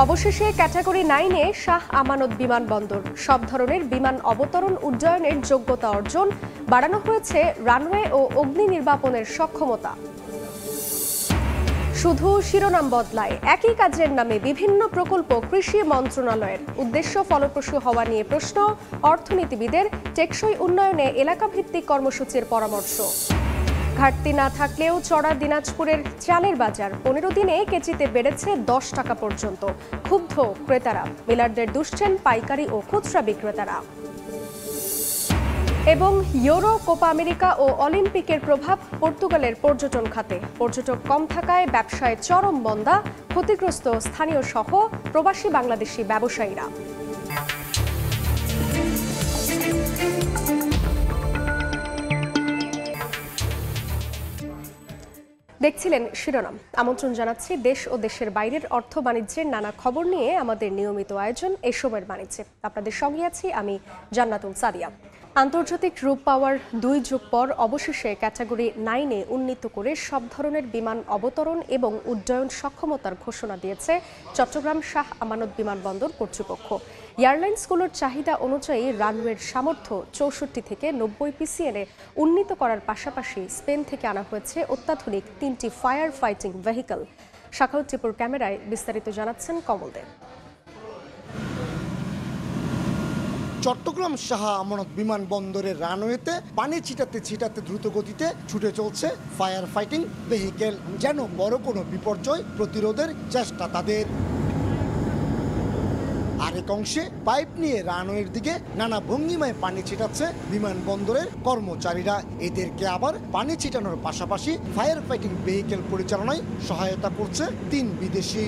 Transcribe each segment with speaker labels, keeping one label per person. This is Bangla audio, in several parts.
Speaker 1: অবশেষে ক্যাটাগরি 9-এ শাহ আমানত বিমানবন্দর সব ধরনের বিমান অবতরণ উড্ডয়নের যোগ্যতা অর্জন, বাড়ানো হয়েছে রানওয়ে ও অগ্নি নির্বাপনের সক্ষমতা। শুধু শিরোনাম বদলায়, একই কাজের নামে বিভিন্ন প্রকল্প কৃষি মন্ত্রণালয়ের। উদ্দেশ্য ফলপ্রসূ হওয়া নিয়ে প্রশ্ন, অর্থনীতিবিদের টেকসই উন্নয়নে এলাকাভিত্তিক কর্মসূচির পরামর্শ। ঘাটতি না থাকলেও চড়া দিনাজপুরের চালের বাজার 15 দিনে কেজিতে বেড়েছে 10 টাকা পর্যন্ত। ক্ষুব্ধ ক্রেতারা, মিলারদের দুষছেন পাইকারি ও খুচরা বিক্রেতারা। এবং ইউরো, কোপা আমেরিকা ও অলিম্পিকের প্রভাব পর্তুগালের পর্যটন খাতে। পর্যটক কম থাকায় ব্যবসায় চরম মন্দা, ক্ষতিগ্রস্ত স্থানীয় সহ প্রবাসী বাংলাদেশি ব্যবসায়ীরা। দেখছিলেন শিরোনাম। আমন্ত্রণ জানাচ্ছি দেশ ও দেশের বাইরের অর্থ বাণিজ্যের নানা খবর নিয়ে আমাদের নিয়মিত আয়োজন এই সময়ের বাণিজ্যে। আপনাদের সঙ্গে আছি আমি জান্নাতুল সাদিয়া। আন্তর্জাতিক রূপ পাওয়ার 2 যুগ পর অবশেষে ক্যাটাগরি 9-এ উন্নীত করে সব ধরনের বিমান অবতরণ এবং উড্ডয়ন সক্ষমতার ঘোষণা দিয়েছে চট্টগ্রাম শাহ আমানত বিমানবন্দর কর্তৃপক্ষ। এয়ারলাইন্সগুলোর চাহিদা অনুযায়ী রানওয়ের সামর্থ্য 64 থেকে 90 পিসিএনে উন্নীত করার পাশাপাশি স্পেন থেকে আনা হয়েছে অত্যাধুনিক 3টি ফায়ার ফাইটিং ভেহিকল। শাখাউত টিপুর ক্যামেরায় বিস্তারিত জানাচ্ছেন কমল দেব।
Speaker 2: চট্টগ্রাম শাহ আমানত বিমানবন্দরের রানওয়েতে পানি ছিটাতে ছিটাতে দ্রুত গতিতে ছুটে চলছে ফায়ার ফাইটিং ভেহিকেল, যেন বড় কোনো বিপর্যয় প্রতিরোধের চেষ্টা তাদের। আরেক অংশে পাইপ নিয়ে রানওয়ের দিকে নানা ভঙ্গিমায় পানি ছিটাচ্ছে বিমানবন্দরের কর্মচারীরা। এদেরকে আবার পানি ছিটানোর পাশাপাশি ফায়ার ফাইটিং ভেহিকেল পরিচালনায় সহায়তা করছে 3 বিদেশি।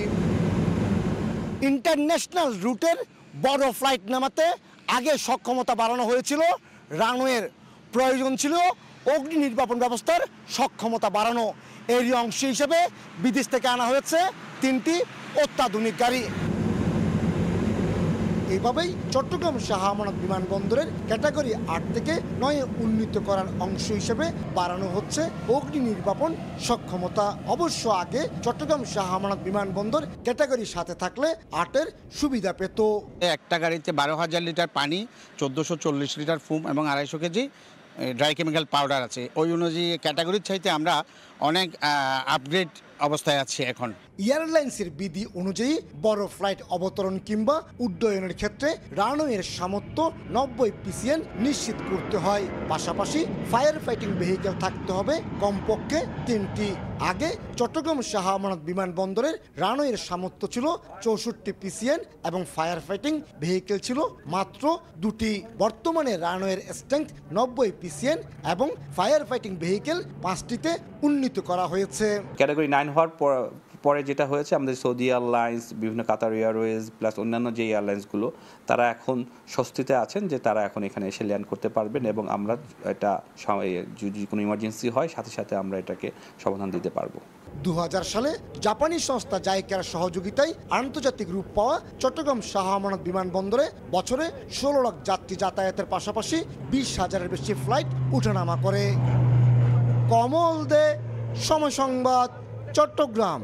Speaker 2: ইন্টারন্যাশনাল রুটের বড় ফ্লাইট নামাতে আগে সক্ষমতা বাড়ানো হয়েছিল, রানওয়ের প্রয়োজন ছিল অগ্নি নির্বাপন ব্যবস্থার সক্ষমতা বাড়ানো। এরই অংশ হিসেবে বিদেশ থেকে আনা হয়েছে 3টি অত্যাধুনিক গাড়ি। এইভাবেই চট্টগ্রাম শাহ আমানত বিমানবন্দরের ক্যাটাগরি 8 থেকে 9-এ উন্নীত করার অংশ হিসেবে বাড়ানো হচ্ছে অগ্নি নির্বাপন সক্ষমতা। অবশ্য আগে চট্টগ্রাম শাহ আমানত বিমানবন্দর ক্যাটাগরি 7-এ থাকলে 8-এর সুবিধা পেত।
Speaker 3: একটা গাড়িতে 12,000 লিটার পানি, 1440 লিটার ফুম এবং 250 কেজি ড্রাই কেমিক্যাল পাউডার আছে। ওই অনুযায়ী ক্যাটাগরির চাইতে আমরা অনেক আপগ্রেড অবস্থায় আছি এখন।
Speaker 2: এয়ারলাইন্সের বিধি অনুযায়ী বড় ফ্লাইট অবতরণ কিংবা উড্ডয়নের ক্ষেত্রে রানওয়ের সামর্থ্য 90 পিসিএন নিশ্চিত করতে হয়। পাশাপাশি ফায়ার ফাইটিং ভেহিকেল থাকতে হবে কমপক্ষে 3টি। আগে চট্টগ্রাম শাহ আমানত বিমানবন্দরের রানওয়ের সামর্থ্য ছিল 64 পিসিএন এবং ফায়ার ফাইটিং ভেহিকেল ছিল মাত্র 2টি। বর্তমানে রানওয়ের স্ট্রেংথ 90 পিসিএন এবং ফায়ার ফাইটিং ভেহিকেল 5টিতে উন্নীত করা হয়েছে।
Speaker 4: ক্যাটাগরি 9 হওয়ার পরে যেটা হয়েছে, আমাদের সৌদি এয়ারলাইন্স, বিভিন্ন কাতার এয়ারওয়েজ প্লাস অন্যান্য যে এয়ারলাইন্সগুলো, তারা এখন স্বস্তিতে আছেন যে তারা এখন এখানে এসে ল্যান্ড করতে পারবেন এবং আমরা এটা যদি কোনো ইমার্জেন্সি হয় সাথে সাথে আমরা এটাকে সমাধান দিতে পারবো।
Speaker 2: 2000 সালে জাপানি সংস্থা জাইকার সহযোগিতায় আন্তর্জাতিক রূপ পাওয়া চট্টগ্রাম শাহ আমানত বিমানবন্দরে বছরে 16 লাখ যাত্রী যাতায়াতের পাশাপাশি 20,000-এর বেশি ফ্লাইট উঠানামা করে। কমল দে, সময় সংবাদ, চট্টগ্রাম।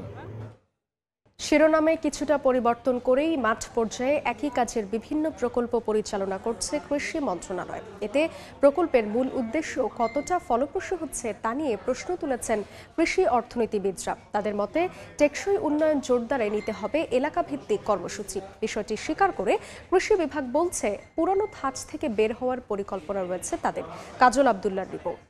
Speaker 1: শিরোনামে কিছুটা পরিবর্তন করেই মাঠ পর্যায়ে একই কাজের বিভিন্ন প্রকল্প পরিচালনা করছে কৃষি মন্ত্রণালয়। এতে প্রকল্পের মূল উদ্দেশ্য কতটা ফলপ্রসূ হচ্ছে তা নিয়ে প্রশ্ন তুলেছেন কৃষি অর্থনীতিবিদরা। তাদের মতে টেকসই উন্নয়ন জোরদারে নিতে হবে এলাকাভিত্তিক কর্মসূচি। বিষয়টি স্বীকার করে কৃষি বিভাগ বলছে পুরনো ধাঁচ থেকে বের হওয়ার পরিকল্পনা রয়েছে তাদের। কাজল আব্দুল্লাহর রিপোর্ট।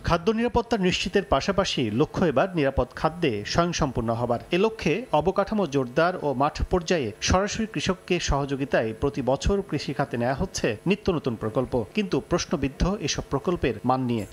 Speaker 5: খাদ্য নিরাপত্তা নিশ্চিতের পাশাপাশি লক্ষ্য এবার নিরাপদ খাদ্যে স্বয়ংসম্পূর্ণ হবার। এ লক্ষ্যে অবকাঠামো জোরদার ও মাঠ পর্যায়ে সরাসরি কৃষককে সহযোগিতায় প্রতি বছর কৃষি খাতে নেওয়া হচ্ছে নিত্য নতুন প্রকল্প। কিন্তু প্রশ্নবিদ্ধ এসব প্রকল্পের মান নিয়ে।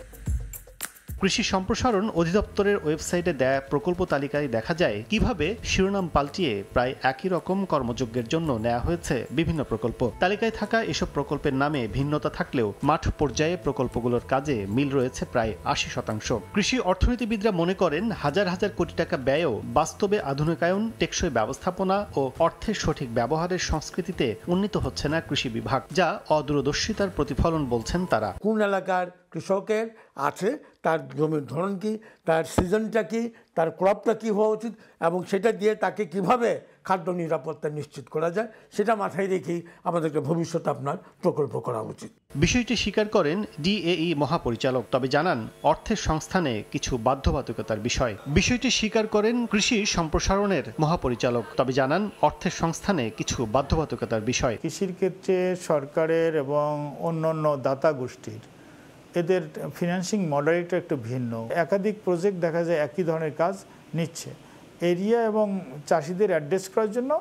Speaker 5: কৃষি সম্প্রসারণ অধিদপ্তরের ওয়েবসাইটে দেয়া প্রকল্প তালিকায় দেখা যায় কিভাবে শিরোনাম পাল্টিয়ে প্রায় একই রকম কর্মযজ্ঞের জন্য নেওয়া হয়েছে বিভিন্ন প্রকল্প। তালিকায় থাকা এসব প্রকল্পের নামে ভিন্নতা থাকলেও মাঠ পর্যায়ে প্রকল্পগুলোর কাজে মিল রয়েছে প্রায় 80%। কৃষি অর্থনীতিবিদরা মনে করেন হাজার হাজার কোটি টাকা ব্যয়েও বাস্তবে আধুনিকায়ন, টেকসই ব্যবস্থাপনা ও অর্থের সঠিক ব্যবহারের সংস্কৃতিতে উন্নীত হচ্ছে না কৃষি বিভাগ, যা অদূরদর্শিতার প্রতিফলন বলছেন তারা।
Speaker 6: কোন এলাকার কৃষকের আছে তার জমির ধরন কি, তার সিজনটা কি, তার ক্রপটা কি হওয়া উচিত এবং সেটা দিয়ে তাকে কিভাবে খাদ্য নিরাপত্তা নিশ্চিত করা যায় সেটা মাথায় রেখেই আমাদেরকে ভবিষ্যতে আপনার প্রকল্প করা উচিত।
Speaker 5: বিষয়টি স্বীকার করেন ডিএই মহাপরিচালক, তবে জানান অর্থের সংস্থানে কিছু বাধ্যবাধকতার বিষয়। বিষয়টি স্বীকার করেন কৃষি সম্প্রসারণের মহাপরিচালক, তবে জানান অর্থের সংস্থানে কিছু বাধ্যবাধকতার বিষয়।
Speaker 7: কৃষির ক্ষেত্রে সরকারের এবং অন্যান্য দাতা গোষ্ঠীর এদের ফিন্যান্সিং মডেলটা একটু ভিন্ন। একাধিক প্রজেক্ট দেখা যায় একই ধরনের কাজ নিচ্ছে। এরিয়া এবং চাষিদের অ্যাড্রেস করার জন্য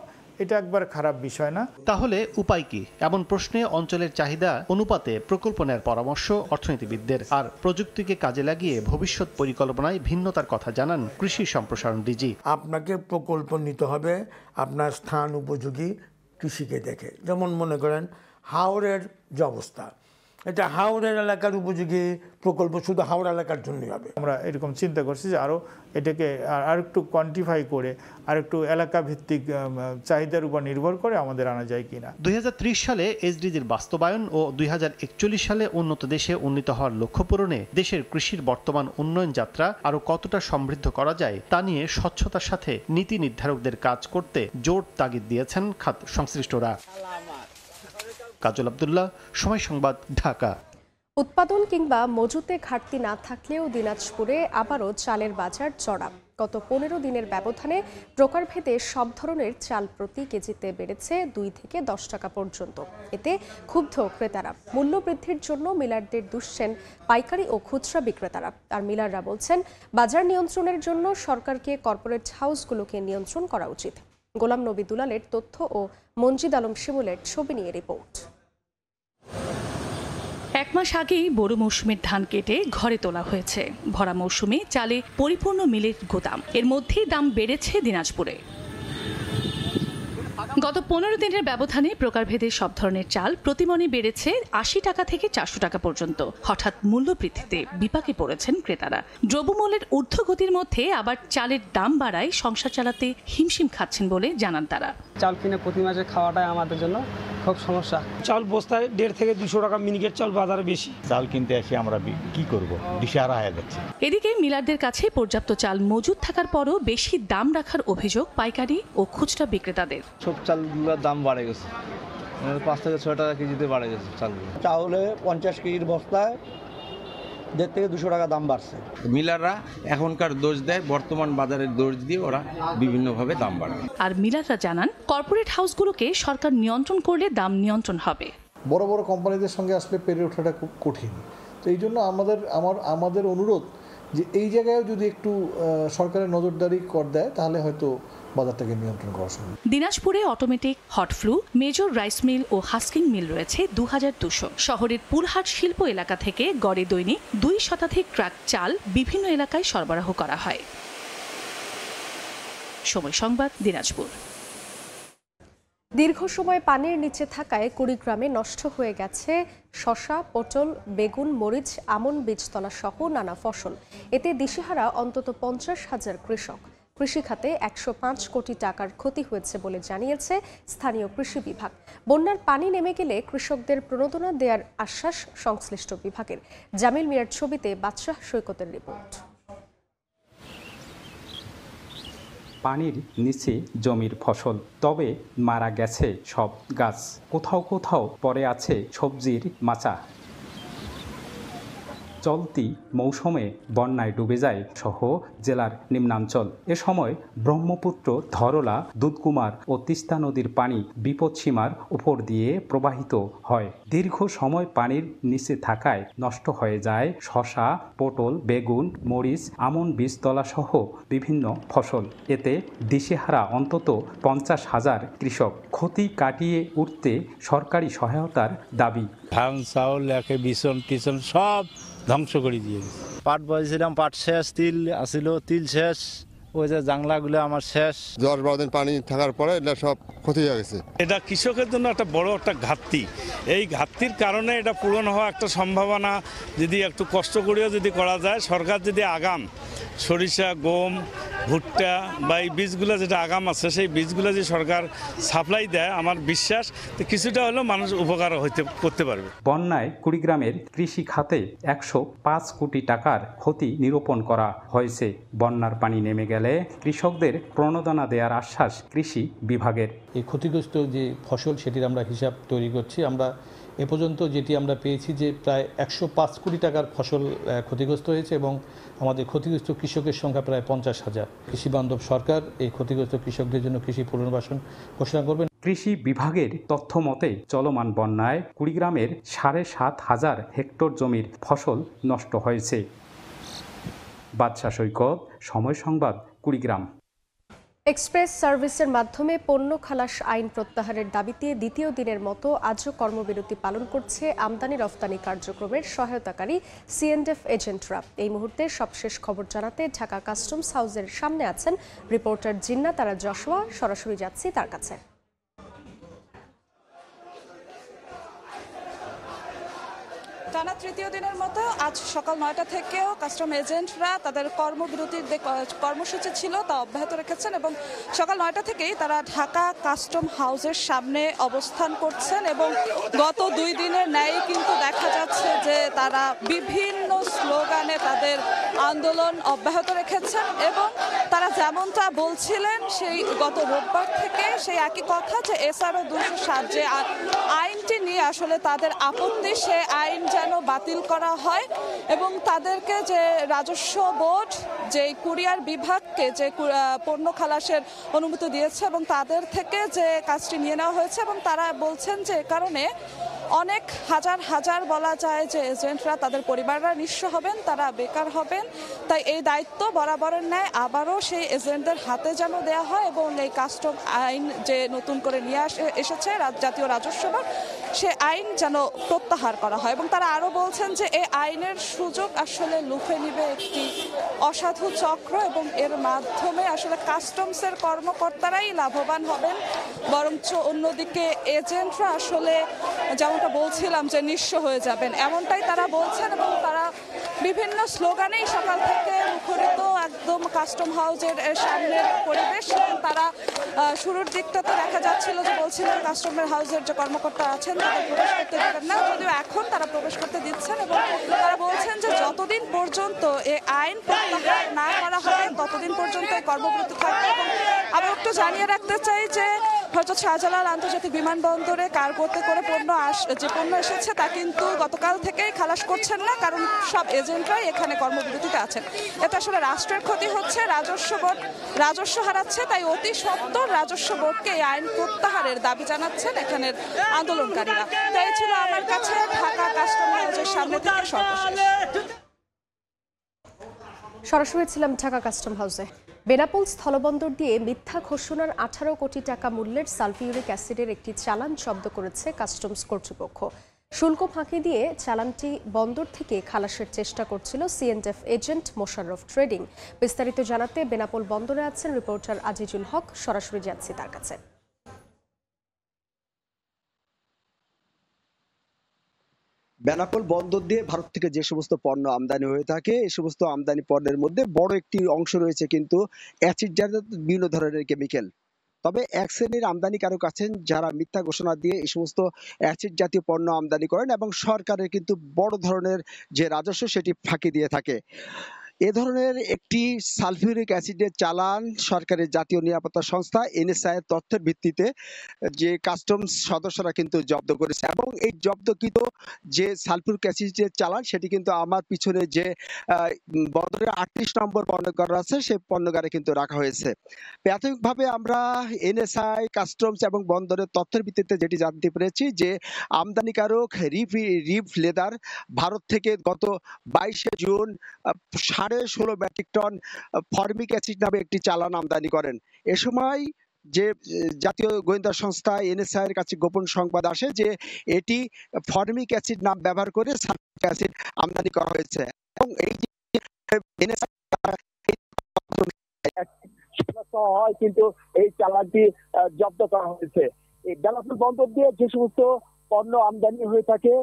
Speaker 7: এটা একবার খারাপ বিষয় না।
Speaker 5: তাহলে উপায় কি? এমন প্রশ্নে অঞ্চলের চাহিদা অনুপাতে প্রকল্প নেওয়ার পরামর্শ অর্থনীতিবিদদের। আর প্রযুক্তিকে কাজে লাগিয়ে ভবিষ্যৎ পরিকল্পনায় ভিন্নতার কথা জানান কৃষি সম্প্রসারণ ডিজি।
Speaker 6: আপনাকে প্রকল্প নিতে হবে আপনার স্থান উপযোগী কৃষিকে দেখে। যেমন মনে করেন হাওরের যে অবস্থা, এটা হাওড়ের এলাকার উপযোগী প্রকল্প শুধু হাওড়া এলাকার জন্যই হবে।
Speaker 7: আমরা এরকম চিন্তা করছি যে আরও এটাকে আর একটু কোয়ান্টিফাই করে আর একটু এলাকা ভিত্তিক চাহিদার উপর নির্ভর করে আমাদের আনা যায় কিনা।
Speaker 5: 2030 সালে এসডিজির বাস্তবায়ন ও 2041 সালে উন্নত দেশে উন্নীত হওয়ার লক্ষ্য পূরণে দেশের কৃষির বর্তমান উন্নয়ন যাত্রা আরও কতটা সমৃদ্ধ করা যায় তা নিয়ে স্বচ্ছতার সাথে নীতি নির্ধারকদের কাজ করতে জোর তাগিদ দিয়েছেন খাত সংশ্লিষ্টরা। কাজল আব্দুল্লাহ, সময় সংবাদ, ঢাকা।
Speaker 1: উৎপাদন কিংবা মজুতে ঘাটতি না থাকলেও দিনাজপুরে আবারও চালের বাজার চড়া। গত 15 দিনের ব্যবধানে প্রকারভেদে সব ধরনের চাল প্রতি কেজিতে বেড়েছে 2 থেকে 10 টাকা পর্যন্ত। এতে ক্ষুব্ধ ক্রেতারা। মূল্য বৃদ্ধির জন্য মিলারদের দুষছেন পাইকারি ও খুচরা বিক্রেতারা। আর মিলাররা বলছেন বাজার নিয়ন্ত্রণের জন্য সরকারকে কর্পোরেট হাউসগুলোকে নিয়ন্ত্রণ করা উচিত। গোলাম নবী দুলালের তথ্য ও মঞ্জিদ আলম শিমুলের ছবি নিয়ে রিপোর্ট।
Speaker 8: এক মাস আগেই বড় মৌসুমের ধান কেটে ঘরে তোলা হয়েছে। ভরা মৌসুমে চালে পরিপূর্ণ মিলের গোদাম। এর মধ্যেই দাম বেড়েছে দিনাজপুরে। গত 15 দিনের ব্যবধানে প্রকারভেদে সব ধরনের চাল প্রতিমণে বেড়েছে 80 টাকা থেকে 400 টাকা পর্যন্ত। হঠাৎ মূল্য বৃদ্ধিতে বিপাকে পড়েছেন ক্রেতারা। দ্রব্যমূল্যের ঊর্ধ্বগতির মধ্যে আবার চালের দাম বাড়ায় সংসার চালাতে হিমশিম খাচ্ছেন বলে জানান তারা।
Speaker 9: চাল কিনে প্রতি মাসে খাওয়াটাই আমাদের জন্য খুব সমস্যা। চাল বস্তায় 150 থেকে 200 টাকা মিনিকেট চাল বাজারে বেশি।
Speaker 10: চাল কিনতে আসি আমরা কি করব, দিশাহারা হয়ে যাচ্ছে।
Speaker 8: এদিকে মিলারদের কাছে পর্যাপ্ত চাল মজুদ থাকার পরও বেশি দাম রাখার অভিযোগ পাইকারি ও খুচরা বিক্রেতাদের।
Speaker 11: সব চালগুলোর দাম বাড়ে গেছে, 5 থেকে 6 টাকা কেজিতে বাড়ে গেছে চালগুলো।
Speaker 12: চাউলে 50 কেজির বস্তায় 1.5 থেকে 200 টাকা দাম বাড়ছে।
Speaker 13: মিলাররা এখনকার দোষ দেয়, বর্তমান বাজারের দোষ দিয়ে ওরা বিভিন্নভাবে দাম বাড়ায়।
Speaker 8: আর মিলাররা জানান কর্পোরেট হাউসগুলোকে সরকার নিয়ন্ত্রণ করলে দাম নিয়ন্ত্রণ হবে।
Speaker 14: বড় বড় কোম্পানিদের সঙ্গে আসলে পেরে ওঠাটা খুব কঠিন। তো এই জন্য আমাদের অনুরোধ যে এই জায়গায় যদি একটু সরকারের নজরদারি কর দেয় তাহলে হয়তো বাজারটাকে নিয়ন্ত্রণ করা সম্ভব।
Speaker 8: দিনাজপুরে automatic hot flue, major rice mill ও হাস্কিং মিল রয়েছে 2200। শহরের পুরহাট শিল্প এলাকা থেকে গড়ে দৈনিক 2 শতাধিক ট্রাক চাল বিভিন্ন এলাকায় সরবরাহ করা হয়। সময় সংবাদ, দিনাজপুর।
Speaker 1: দীর্ঘ সময় পানির নিচে থাকায় কুড়িগ্রামে নষ্ট হয়ে গেছে শসা, পটল, বেগুন, মরিচ, আমন বীজতলা সহ নানা ফসল। এতে দিশেহারা অন্তত 50,000 কৃষক। কৃষি খাতে 105 কোটি টাকার ক্ষতি হয়েছে বলে জানিয়েছে স্থানীয় কৃষি বিভাগ। বন্যার পানি নেমে গেলে কৃষকদের প্রণোদনা দেওয়ার আশ্বাস সংশ্লিষ্ট বিভাগের। জামিল মিয়ার ছবিতে বাদশাহ সৈকতের রিপোর্ট।
Speaker 15: পানির নিচে জমির ফসল, তবে মারা গেছে সব গাছ। কোথাও কোথাও পড়ে আছে সবজির মাচা। চলতি মৌসুমে বন্যায় ডুবে যায় সহ জেলার নিম্নাঞ্চল। এ সময় ব্রহ্মপুত্র, ধরলা, দুধকুমার ও তিস্তা নদীর পানি বিপদসীমার উপর দিয়ে প্রবাহিত হয়। দীর্ঘ সময় পানির নিচে থাকায় নষ্ট হয়ে যায় শসা, পটল, বেগুন, মরিচ, আমন বীজতলা সহ বিভিন্ন ফসল। এতে দিশেহারা অন্তত 50,000 কৃষক। ক্ষতি কাটিয়ে উঠতে সরকারি সহায়তার দাবি।
Speaker 10: ধান, চাউল, বিছন টিছন সব ধ্বংস করে দিয়ে দিচ্ছে। পাট বয়েছিলাম, পাট শেষ, তিল আসিল, তিল শেষ, ওই যে জাংলাগুলো আমার শেষ।
Speaker 16: 10-12 দিন পানি থাকার পরে এটা সব ক্ষতি হয়ে গেছে।
Speaker 17: এটা কৃষকের জন্য একটা বড় একটা ঘাটতি। এই ঘাটতির কারণে এটা পূরণ হওয়া একটা সম্ভাবনা যদি একটু কষ্ট করেও যদি করা যায়, সরকার যদি আগাম সরিষা, গম ভুট্টা বা এই বীজগুলো যেটা আগাম আছে সেই বীজগুলো যে সরকার সাপ্লাই দেয়, আমার বিশ্বাস কিছুটা হলেও মানুষ উপকার করতে পারবে।
Speaker 15: বন্যায় কুড়িগ্রামের কৃষি খাতে 105 কোটি টাকার ক্ষতি নিরূপণ করা হয়েছে। বন্যার পানি নেমে গেলে কৃষকদের প্রণোদনা দেওয়ার আশ্বাস কৃষি বিভাগের।
Speaker 18: এই ক্ষতিগ্রস্ত যে ফসল সেটির আমরা হিসাব তৈরি করছি। আমরা এ পর্যন্ত যেটি আমরা পেয়েছি যে প্রায় 105 কোটি টাকার ফসল ক্ষতিগ্রস্ত হয়েছে এবং আমাদের ক্ষতিগ্রস্ত কৃষকের সংখ্যা প্রায় 50,000। কৃষি বান্ধব সরকার এই ক্ষতিগ্রস্ত কৃষকদের জন্য কৃষি পুনর্বাসন ঘোষণা করবেন।
Speaker 15: কৃষি বিভাগের তথ্য মতে চলমান বন্যায় কুড়িগ্রামের 7,500 হেক্টর জমির ফসল নষ্ট হয়েছে। বাদশা সৈকত, সময় সংবাদ, কুড়িগ্রাম।
Speaker 1: এক্সপ্রেস সার্ভিসের মাধ্যমে পণ্য খালাস আইন প্রত্যাহারের দাবিতে দ্বিতীয় দিনের মতো আজও কর্মবিরতি পালন করছে আমদানি রফতানি কার্যক্রমের সহায়তাকারী সিএনএফ এজেন্টরা। এই মুহূর্তে সবশেষ খবর জানাতে ঢাকা কাস্টমস হাউসের সামনে আছেন রিপোর্টার জিন্না তারা যশোয়া। সরাসরি যাচ্ছি তার কাছে।
Speaker 19: টানা তৃতীয় দিনের মতো আজ সকাল 9টা থেকেও কাস্টম এজেন্টরা তাদের কর্মবিরতির যে কর্মসূচি ছিল তা অব্যাহত রেখেছেন এবং সকাল 9টা থেকেই তারা ঢাকা কাস্টম হাউসের সামনে অবস্থান করছেন এবং গত 2 দিনের ন্যায় কিন্তু দেখা যাচ্ছে যে তারা বিভিন্ন স্লোগানে তাদের আন্দোলন অব্যাহত রেখেছেন এবং তারা যেমনটা বলছিলেন সেই গত রোববার থেকে সেই একই কথা যে SRO 207 যে আইনটি নিয়ে আসলে তাদের আপত্তি, সে আইন যেন বাতিল করা হয় এবং তাদেরকে যে রাজস্ব বোর্ড যে কুরিয়ার বিভাগকে যে পণ্য খালাসের অনুমতি দিয়েছে এবং তাদের থেকে যে কাজটি নিয়ে নেওয়া হয়েছে এবং তারা বলছেন যে কারণে অনেক হাজার হাজার বলা যায় যে এজেন্টরা তাদের পরিবাররা নিঃস্ব হবেন, তারা বেকার হবেন। তাই এই দায়িত্ব বরাবরের ন্যায় আবারও সেই এজেন্টদের হাতে যেন দেওয়া হয় এবং এই কাস্টম আইন যে নতুন করে নিয়ে এসেছে জাতীয় রাজস্ব বোর্ড, সে আইন যেন প্রত্যাহার করা হয় এবং তারা আরও বলছেন যে এই আইনের সুযোগ আসলে লুফে নিবে একটি অসাধু চক্র এবং এর মাধ্যমে আসলে কাস্টমসের কর্মকর্তারাই লাভবান হবেন, বরঞ্চ অন্যদিকে এজেন্টরা আসলে যেমনটা বলছিলাম যে নিঃস্ব হয়ে যাবেন, এমনটাই তারা বলছেন এবং তারা বিভিন্ন স্লোগানেই সকাল থেকে মুখরিত একদম কাস্টম হাউসের সামনের পরিবেশ। তারা শুরুর দিকটাতে দেখা যাচ্ছিল যে বলছিলেন কাস্টমের হাউসের যে কর্মকর্তা আছেন তারা প্রবেশ করতে দেবেন না, যদিও এখন তারা প্রবেশ করতে দিচ্ছেন এবং তারা বলছেন যে যতদিন পর্যন্ত এই আইন প্রত্যাহার না করা হবে ততদিন পর্যন্ত এই কর্মবিরতি থাকবে। এবং আবার একটু জানিয়ে রাখতে চাই যে হযরত শাহজালাল আন্তর্জাতিক বিমানবন্দরে কার্গোতে করে যে পণ্য এসেছে তা কিন্তু গতকাল থেকেই খালাস করছেন না, কারণ সব এজেন্টরাই এখানে কর্মবিরতিতে আছেন। এটা আসলে রাষ্ট্রের ক্ষতি হচ্ছে, রাজস্ব বোর্ড রাজস্ব হারাচ্ছে, তাই অতি সত্বর রাজস্ব বোর্ডকে এই আইন প্রত্যাহারের দাবি জানাচ্ছেন এখানের আন্দোলনকারীরা। তাই ছিল আমার কাছে ঢাকা কাস্টম হাউসের সামনে থেকে সর্বশেষ।
Speaker 1: সরাসরি ছিলাম ঢাকা কাস্টম হাউসে। বেনাপোল স্থলবন্দর দিয়ে মিথ্যা ঘোষণার 18 কোটি টাকা মূল্যের সালফিউরিক অ্যাসিডের একটি চালান জব্দ করেছে কাস্টমস কর্তৃপক্ষ। শুল্ক ফাঁকি দিয়ে চালানটি বন্দর থেকে খালাসের চেষ্টা করছিল সিএনএফ এজেন্ট মোশাররফ ট্রেডিং। বিস্তারিত জানাতে বেনাপোল বন্দরে আছেন রিপোর্টার আজিজুল হক। সরাসরি যাচ্ছি তার কাছে।
Speaker 20: বেনাপোল বন্দর দিয়ে ভারত থেকে যে সমস্ত পণ্য আমদানি হয়ে থাকে এই সমস্ত আমদানি পণ্যের মধ্যে বড় একটি অংশ রয়েছে কিন্তু অ্যাসিড জাতীয় বিভিন্ন ধরনের কেমিক্যাল। তবে এক শ্রেণীর আমদানিকারক আছেন যারা মিথ্যা ঘোষণা দিয়ে এই সমস্ত অ্যাসিড জাতীয় পণ্য আমদানি করেন এবং সরকারের কিন্তু বড় ধরনের যে রাজস্ব সেটি ফাঁকি দিয়ে থাকে। এ ধরনের একটি সালফিউরিক অ্যাসিডের চালান সরকারের জাতীয় নিরাপত্তা সংস্থা NSA এর তথ্যের ভিত্তিতে যে কাস্টমস সদস্যরা কিন্তু জব্দ করেছে এবং এই জব্দকৃত যে সালফিউরিক অ্যাসিডের চালান সেটি কিন্তু আমার পিছনে যে বন্দরের 38 নম্বর পণ্যগার আছে সেই পণ্যগারে কিন্তু রাখা হয়েছে। প্রাথমিকভাবে আমরা NSA কাস্টমস এবং বন্দরের তথ্যের ভিত্তিতে যেটি জানতে পেরেছি যে আমদানিকারক রিভ লেদার ভারত থেকে গত 22শে June 16.5 metric ton formic acid নামে একটি চালান আমদানি করেন। এ সময় যে জাতীয় গোয়েন্দা সংস্থা NSA এর কাছে গোপন সংবাদ আসে যে এটি ফর্মিক অ্যাসিড নাম ব্যবহার করে সালফিউরিক অ্যাসিড আমদানি করা হয়েছে এবং এই হয় কিন্তু এই চালানটি জব্দ করা হয়েছে। এই বেনাপোল বন্দর দিয়ে যে সমস্ত পণ্য আমদানি হয়ে থাকে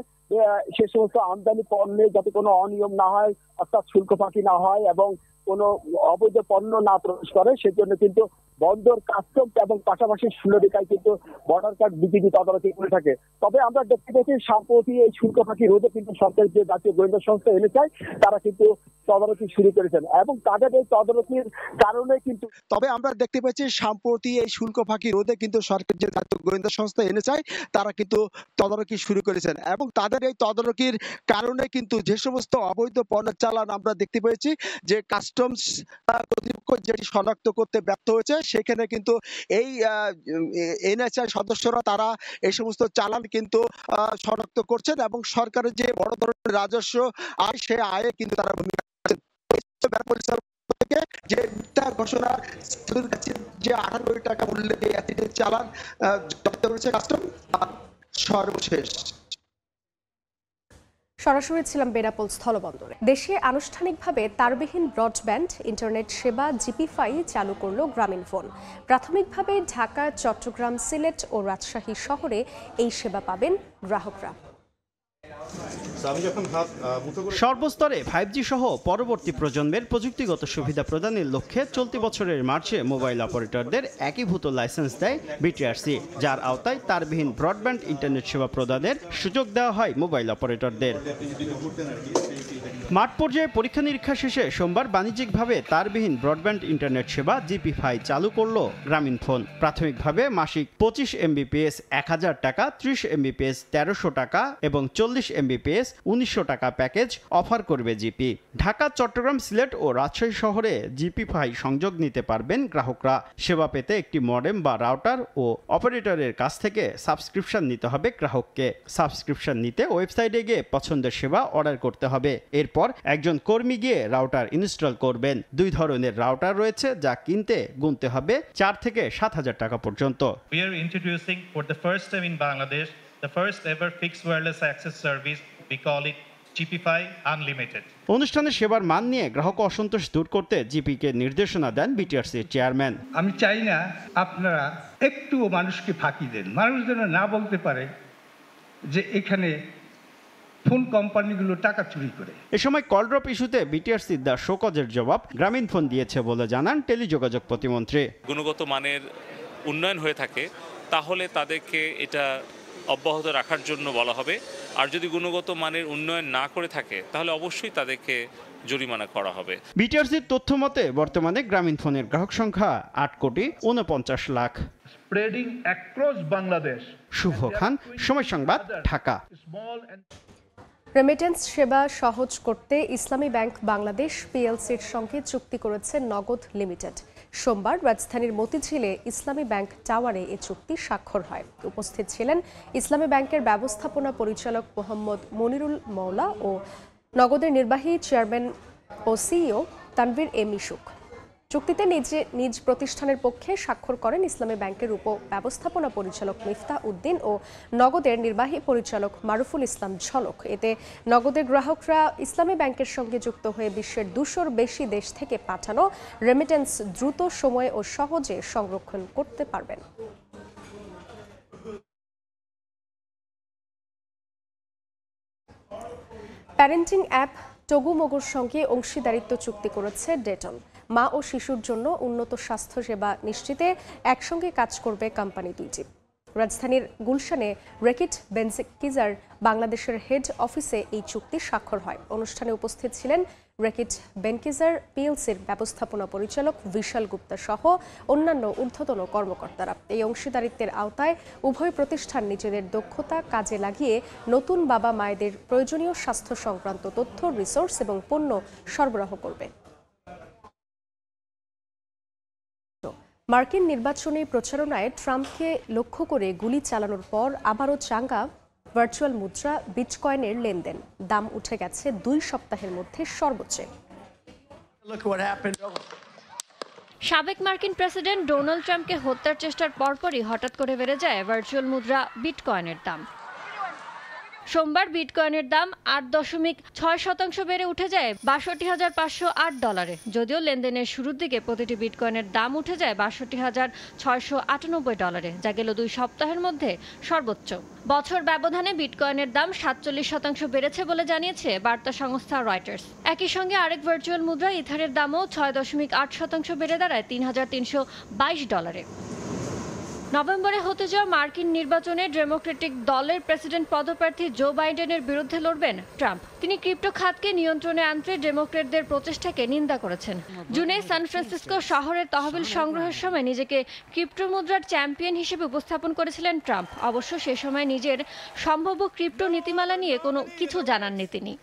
Speaker 21: সে সমস্ত আমদানি পণ্যে যাতে কোনো অনিয়ম না হয়, অর্থাৎ শুল্ক ফাঁকি না হয় এবং কোনো অবৈধ পণ্য না প্রবেশ করে, সেজন্য কিন্তু বন্দর, কাস্টমস এবং পাশাপাশি শুল্করেখায় কিন্তু বর্ডার গার্ড বিজিবি তদারকি করে থাকে। তবে আমরা দেখতে পেয়েছি সম্প্রতি এই শুল্ক ফাঁকি রোধে কিন্তু সরকারের যে জাতীয় গোয়েন্দা সংস্থা এনএসআই তারা কিন্তু তদারকি শুরু করেছেন এবং তাদের এই তদারকির কারণে কিন্তু
Speaker 20: তবে আমরা দেখতে পাচ্ছি সম্প্রতি এই শুল্ক ফাঁকি রোধে কিন্তু সরকার যে জাতীয় গোয়েন্দা সংস্থা এনএসআই তারা কিন্তু তদারকি শুরু করেছেন এবং তাদের এই তদারকির কারণে কিন্তু যে সমস্ত অবৈধ পণ্য চালান আমরা দেখতে পেয়েছি যে কাস্টমস কর্তৃপক্ষ যেটি শনাক্ত করতে ব্যর্থ হয়েছে, সেখানে কিন্তু এই এনএসআই সদস্যরা তারা এই সমস্ত চালান কিন্তু শনাক্ত করছেন এবং সরকারের যে বড় ধরনের রাজস্ব আয়, সে আয়ে কিন্তু তারা ভূমিকা থেকে যে মিথ্যা ঘোষণা যে 18 কোটি টাকা মূল্যের যে অ্যাসিডের চালান জব্দ করেছে কাস্টম, সর্বশেষ।
Speaker 1: সরাসরি ছিলাম বেনাপোল স্থলবন্দরে। দেশে আনুষ্ঠানিকভাবে তারবিহীন ব্রডব্যান্ড ইন্টারনেট সেবা জিপিফাই চালু করল গ্রামীণফোন। প্রাথমিকভাবে ঢাকা, চট্টগ্রাম, সিলেট ও রাজশাহী শহরে এই সেবা পাবেন গ্রাহকরা।
Speaker 22: সর্বস্তরে 5G সহ পরবর্তী প্রজন্মের প্রযুক্তিগত সুবিধা প্রদানের লক্ষ্যে চলতি বছরের মার্চে মোবাইল অপারেটরদের একীভূত লাইসেন্স দেয় বিটিআরসি, যার আওতায় তারবিহীন ব্রডব্যান্ড ইন্টারনেট সেবা প্রদানের সুযোগ দেওয়া হয় মোবাইল অপারেটরদের। মাঠ পর্যায়ে পরীক্ষা নিরীক্ষা শেষে সোমবার বাণিজ্যিকভাবে তারবিহীন ব্রডব্যান্ড ইন্টারনেট সেবা জিপিফাই চালু করল গ্রামীণফোন। প্রাথমিকভাবে মাসিক 25 MBPS 1000 টাকা, 30 MBPS 1300 টাকা এবং 40 MBPS 1900 টাকা প্যাকেজ অফার করবে জিপি। ঢাকা, চট্টগ্রাম, সিলেট ও রাজশাহী শহরে জিপিফাই সংযোগ নিতে পারবেন গ্রাহকরা। সেবা পেতে একটি মডেম বা রাউটার ও অপারেটরের কাছ থেকে সাবস্ক্রিপশন নিতে হবে গ্রাহককে। সাবস্ক্রিপশন নিতে ওয়েবসাইটে গিয়ে পছন্দের সেবা অর্ডার করতে হবে। এরপর একজন কর্মী গিয়ে রাউটার ইনস্টল করবেন। 2 ধরনের রাউটার রয়েছে, যা কিনতে গুনতে হবে 4 থেকে 7,000 টাকা পর্যন্ত।
Speaker 23: We are introducing for the first time in Bangladesh the first ever fixed wireless access service. We call it GPFi Unlimited.
Speaker 22: অনুষ্ঠানে সেবার মান নিয়ে গ্রাহক অসন্তোষ দূর করতে জিপিকে নির্দেশনা দেন বিটিআরসির চেয়ারম্যান।
Speaker 24: আমি চাই না আপনারা একটু মানুষকে ফাঁকি দেন, মানুষ যেন না বলতে পারে যে এখানে ফোন কোম্পানিগুলো টাকা চুরি করে।
Speaker 22: এ সময় কলড্রপ ইস্যুতে বিটিআরসির দা শোকজের জবাব গ্রামীণফোন দিয়েছে বলে জানান টেলিযোগাযোগ প্রতিমন্ত্রী।
Speaker 25: গুণগত মানের উন্নয়ন হয়ে থাকে তাহলে তাদেরকে এটা অব্যাহত রাখার জন্য বলা হবে, আর যদি গুণগত মানের উন্নয়ন না করে থাকে তাহলে অবশ্যই তাদেরকে জরিমানা করা হবে।
Speaker 22: বিটিআরসির তথ্য মতে বর্তমানে গ্রামীণফোনের গ্রাহক সংখ্যা 8,49,00,000।
Speaker 24: Spreading across Bangladesh.
Speaker 22: Shuvo Khan, Somoy Sangbad, Dhaka.
Speaker 1: Remittance সেবা সহজ করতে ইসলামী ব্যাংক বাংলাদেশ পিএলসির সঙ্গে চুক্তি করেছে নগদ লিমিটেড। সোমবার রাজধানীর মতিঝিলে ইসলামী ব্যাংক টাওয়ারে এ চুক্তি স্বাক্ষর হয়। উপস্থিত ছিলেন ইসলামী ব্যাংকের ব্যবস্থাপনা পরিচালক মোহাম্মদ মনিরুল মওলা ও নগদের নির্বাহী চেয়ারম্যান ও সিইও তানভীর এম ইসুক। চুক্তিতে নিজ প্রতিষ্ঠানের পক্ষে স্বাক্ষর করেন ইসলামী ব্যাংকের উপ ব্যবস্থাপনা পরিচালক মিফতাহ উদ্দিন ও নগদের নির্বাহী পরিচালক মারুফুল ইসলাম ঝলক। এতে নগদের গ্রাহকরা ইসলামী ব্যাংকের সঙ্গে যুক্ত হয়ে বিশ্বের 200-র বেশি দেশ থেকে পাঠানো রেমিটেন্স দ্রুত সময়ে ও সহজে সংরক্ষণ করতে পারবেন। প্যারেন্টিং অ্যাপ টগুমগুর সঙ্গে অংশীদারিত্ব চুক্তি করেছে ডেটল। মা ও শিশুর জন্য উন্নত স্বাস্থ্যসেবা নিশ্চিতে একসঙ্গে কাজ করবে কোম্পানি দুইটি। রাজধানীর গুলশানে রেকিট বেনকিজার বাংলাদেশের হেড অফিসে এই চুক্তি স্বাক্ষর হয়। অনুষ্ঠানে উপস্থিত ছিলেন রেকিট বেনকিজার পিএলসির ব্যবস্থাপনা পরিচালক বিশাল গুপ্তা সহ অন্যান্য ঊর্ধ্বতন কর্মকর্তারা। এই অংশীদারিত্বের আওতায় উভয় প্রতিষ্ঠান নিজেদের দক্ষতা কাজে লাগিয়ে নতুন বাবা মায়েদের প্রয়োজনীয় স্বাস্থ্য সংক্রান্ত তথ্য, রিসোর্স এবং পণ্য সরবরাহ করবে। মার্কিন নির্বাচনী প্রচারণায় ট্রাম্পকে লক্ষ্য করে গুলি চালানোর পর আবারও চাঙ্গা ভার্চুয়াল মুদ্রা বিটকয়েনের লেনদেন। দাম উঠে গেছে 2 সপ্তাহের মধ্যে সর্বোচ্চ।
Speaker 26: সাবেক মার্কিন প্রেসিডেন্ট ডোনাল্ড ট্রাম্পকে হত্যার চেষ্টার পরপরই হঠাৎ করে বেড়ে যায় ভার্চুয়াল মুদ্রা বিটকয়েনের দাম। সোমবার বিটকয়েনের দাম 8.6% বেড়ে উঠে যায় $৬২,৫০৮। যদিও লেনদেনের শুরুর দিকে প্রতিটি বিটকয়েনের দাম উঠে যায় $৬২,৬৯৮, যা গেল 2 সপ্তাহের মধ্যে সর্বোচ্চ। বছর ব্যবধানে বিটকয়েনের দাম 47% বেড়েছে বলে জানিয়েছে বার্তা সংস্থা রয়টার্স। একই সঙ্গে আরেক ভার্চুয়াল মুদ্রা ইথারের দামও 6.8% বেড়ে দাঁড়ায় $৩,৩২২। নভেম্বরে হতে যাওয়া মার্কিন নির্বাচনে ডেমোক্রেটিক দলের প্রেসিডেন্ট পদপ্রার্থী জো বাইডেনের বিরুদ্ধে লড়বেন ট্রাম্প। তিনি ক্রিপ্টো খাতকে নিয়ন্ত্রণে আনতে ডেমোক্রেটদের প্রচেষ্টাকে নিন্দা করেছেন। জুনে সান ফ্রান্সিসকো শহরের তহবিল সংগ্রহের সময় নিজেকে ক্রিপ্টো মুদ্রার চ্যাম্পিয়ন হিসেবে উপস্থাপন করেছিলেন ট্রাম্প। অবশ্য সে সময় নিজের সম্ভাব্য ক্রিপ্টো নীতিমালা নিয়ে কোনো কিছু জানাননি তিনি।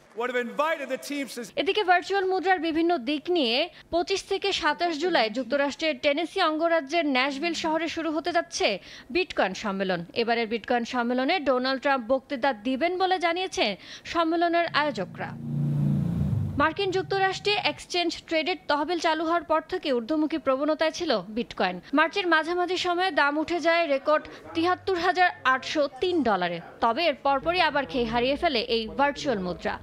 Speaker 26: এদিকে ভার্চুয়াল মুদ্রার বিভিন্ন দিক নিয়ে 25 থেকে 27 জুলাই যুক্তরাষ্ট্রের টেনেসি অঙ্গরাজ্যের ন্যাশভিল শহরে শুরু হতে যাচ্ছে বিটকয়েন সম্মেলন। এবারের বিটকয়েন সম্মেলনে ডোনাল্ড ট্রাম্প বক্তৃতা দিবেন বলে জানিয়েছে সম্মেলনের আয়োজকরা। মার্কিন যুক্তরাষ্ট্রে এক্সচেঞ্জ ট্রেডেড তহবিল চালু হওয়ার পর থেকে ঊর্ধ্বমুখী প্রবণতায় ছিল বিটকয়েন। মার্চের মাঝামাঝি সময়ে দাম উঠে যায় রেকর্ড $৭৩,৮০৩। তবে এর পরপরই আবার খেয়ে হারিয়ে ফেলে এই ভার্চুয়াল মুদ্রা।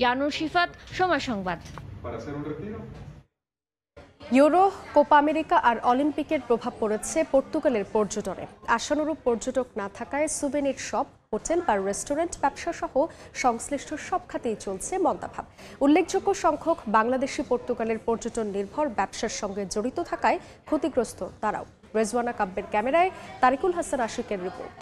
Speaker 26: ইয়ানুর শিফাত, সময় সংবাদ।
Speaker 1: ইউরো, কোপা আমেরিকা আর অলিম্পিকের প্রভাব পড়েছে পর্তুগালের পর্যটনে। আশানুরূপ পর্যটক না থাকায় সুভেনির শপ, হোটেল বা রেস্টুরেন্ট ব্যবসা সহ সংশ্লিষ্ট সব খাতেই চলছে মন্দাভাব। উল্লেখযোগ্য সংখ্যক বাংলাদেশি পর্তুগালের পর্যটন নির্ভর ব্যবসার সঙ্গে জড়িত থাকায় ক্ষতিগ্রস্ত তারাও। রেজওয়ানা কাব্যের ক্যামেরায় তারিকুল হাসান আশিকের রিপোর্ট।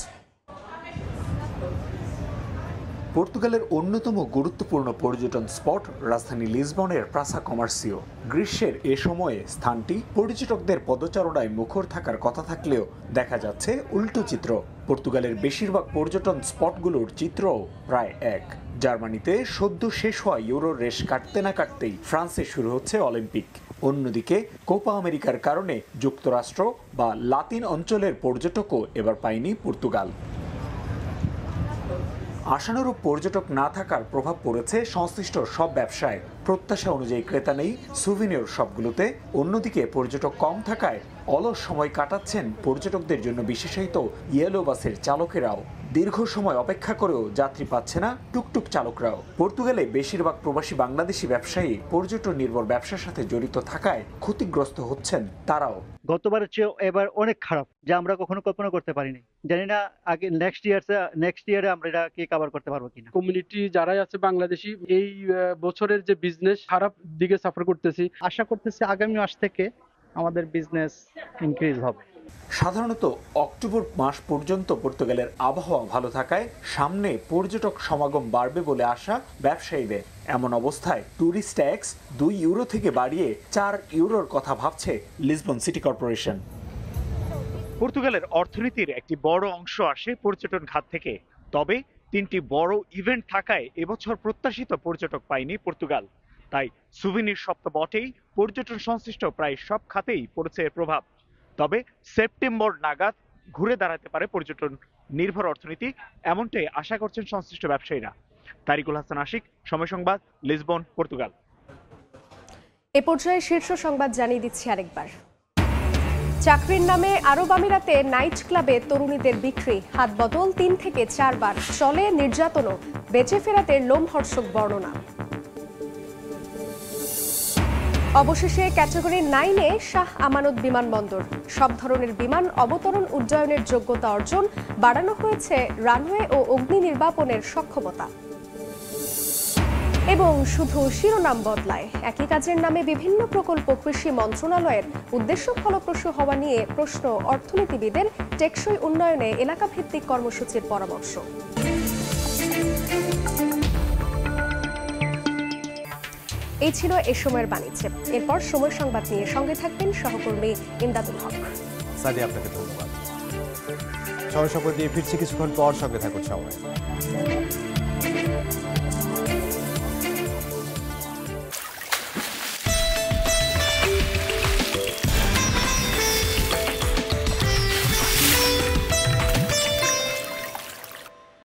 Speaker 2: পর্তুগালের অন্যতম গুরুত্বপূর্ণ পর্যটন স্পট রাজধানী লিসবনের প্রাসা কমার্সিও। গ্রীষ্মের এ সময়ে স্থানটি পর্যটকদের পদচারণায় মুখর থাকার কথা থাকলেও দেখা যাচ্ছে উল্টো চিত্র। পর্তুগালের বেশিরভাগ পর্যটন স্পটগুলোর চিত্রও প্রায় এক। জার্মানিতে সদ্য শেষ হওয়া ইউরোর রেশ কাটতে না কাটতেই ফ্রান্সে শুরু হচ্ছে অলিম্পিক। অন্যদিকে কোপা আমেরিকার কারণে যুক্তরাষ্ট্র বা লাতিন অঞ্চলের পর্যটকও এবার পায়নি পর্তুগাল। আশানুরূপ পর্যটক না থাকার প্রভাব পড়েছে সংশ্লিষ্ট সব ব্যবসায়। প্রত্যাশা অনুযায়ী ক্রেতা নেই সুভিনিয়র শপগুলোতে। অন্যদিকে পর্যটক কম থাকায় অলস সময় কাটাচ্ছেন পর্যটকদের জন্য বিশেষায়িত ইয়েলো বাসের চালকেরাও। দীর্ঘ সময় অপেক্ষা করেও যাত্রী পাচ্ছে না টুকটুক চালকরাও। পর্তুগালে বেশিরভাগ প্রবাসী বাংলাদেশি ব্যবসায়ী পর্যটন নির্ভর ব্যবসার সাথে জড়িত থাকায় ক্ষতিগ্রস্ত হচ্ছেন তারাও।
Speaker 3: গতবারের চেয়ে এবার অনেক খারাপ, যা আমরা কখনো কল্পনা করতে পারিনি। জানি না আগে নেক্সট ইয়ারে আমরা এটা কি কভার করতে পারবো কিনা।
Speaker 4: কমিউনিটি যারাই আছে বাংলাদেশি, এই বছরের যে বিজনেস খারাপ দিকে সাফার করতেছি।
Speaker 3: আশা করতেছি আগামী মাস থেকে আমাদের বিজনেস ইনক্রিজ হবে।
Speaker 2: সাধারণত অক্টোবর মাস পর্যন্ত পর্তুগালের আবহাওয়া ভালো থাকায় সামনে পর্যটক সমাগম বাড়বে বলে আশা ব্যবসায়ীদের। এমন অবস্থায় ট্যুরিস্ট ট্যাক্স 2 ইউরো থেকে বাড়িয়ে 4 ইউরোর কথা ভাবছে লিসবন সিটি কর্পোরেশন। পর্তুগালের অর্থনীতির একটি বড় অংশ আসে পর্যটন খাত থেকে। তবে 3টি বড় ইভেন্ট থাকায় এবছর প্রত্যাশিত পর্যটক পায়নি পর্তুগাল। তাই সুভিনির শপ তো বটেই, পর্যটন সংশ্লিষ্ট প্রায় সব খাতেই পড়েছে এর প্রভাব। তবে সেপ্টেম্বর নাগাদ ঘুরে দাঁড়াতে পারে পর্যটন নির্ভর অর্থনীতি, এমনটাই আশা করছেন সংশ্লিষ্ট ব্যবসায়ীরা। তারিকুল হাসান আশিক, সময় সংবাদ, লিসবন, পর্তুগাল।
Speaker 1: এ পর্যায়ে শীর্ষ সংবাদ জানিয়ে দিচ্ছি আরেকবার। চাকরির নামে আরব আমিরাতে নাইট ক্লাবে তরুণীদের বিক্রি, হাত বদল 3 থেকে 4 বার, চলে নির্যাতনও, বেঁচে ফেরাতে লোমহর্ষক বর্ণনা। অবশেষে ক্যাটাগরি 9-এ শাহ আমানত বিমানবন্দর। সব ধরনের বিমান অবতরণ উড্ডয়নের যোগ্যতা অর্জন, বাড়ানো হয়েছে রানওয়ে ও অগ্নি নির্বাপনের সক্ষমতা। এবং শুধু শিরোনাম বদলায়, একই কাজের নামে বিভিন্ন প্রকল্প। কৃষি মন্ত্রণালয়ের উদ্দেশ্য ফলপ্রসূ হওয়া নিয়ে প্রশ্ন অর্থনীতিবিদের। টেকসই উন্নয়নে এলাকাভিত্তিক কর্মসূচির পরামর্শ। এই ছিল এ সময়ের বাণিজ্য। এরপর সময় সংবাদ নিয়ে সঙ্গে থাকবেন সহকর্মী ইমদাদুল হক।
Speaker 5: সাদিয়া, আপনাকে ধন্যবাদ। সময় সংবাদ নিয়ে ফিরছি কিছুক্ষণ পর, সঙ্গে থাকুন সবাই।